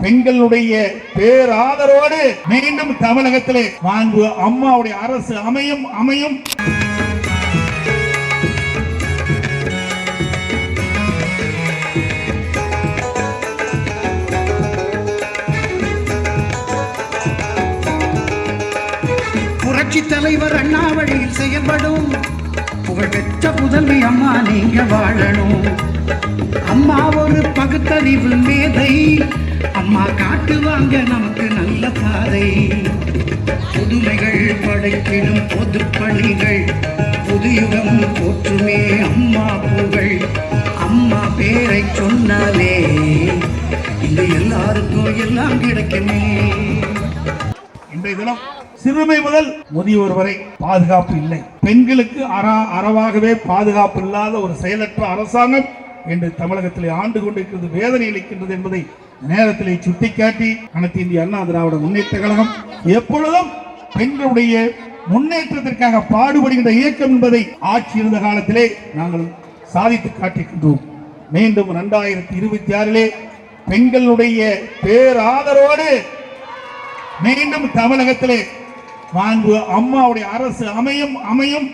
பெண்களுடைய பேராதரோடு மீண்டும் தமிழகத்திலே மாண்பு அம்மாவுடைய அரசு அமையும் அமையும். புரட்சி தலைவர் அண்ணா வழியில் செயல்படும் புகழ்பெற்ற புதல்வி அம்மா நீங்க வாழணும். அம்மா ஒரு பகுத்தறிவு மேதை, அம்மா காட்டுவாங்க நமக்கு நல்ல பாதை. புதுமைகள் படைத்திடும் பொது பணிகள், புதுயுகம் போற்றுமே அம்மா புகழ். அம்மா பேரை சொன்னாலே இது எல்லாருக்கும் எல்லாம் கிடைக்குமே. இன்றைய தினம் சிறுமை முதல் முதியோர் வரை பாதுகாப்பு இல்லை. பெண்களுக்கு அறவாகவே பாதுகாப்பு இல்லாத ஒரு செயலற்ற அரசாங்கம் என்று தமிழகத்திலே ஆண்டு கொண்டிருக்கிறது, வேதனை அளிக்கின்றது என்பதை நேரத்திலே சுட்டிக்காட்டி அனைத்து இந்திய அண்ணா திராவிட முன்னேற்ற கழகம் எப்பொழுதும் பெண்களுடைய முன்னேற்றத்திற்காக பாடுபடுகின்ற இயக்கம் என்பதை ஆட்சி இருந்த காலத்திலே நாங்கள் சாதித்து காட்டியிருக்கின்றோம். மீண்டும் 2026 பெண்களுடைய பேராதரோடு மீண்டும் தமிழகத்திலே மாண்பு அம்மாவுடைய அரசு அமையும் அமையும்.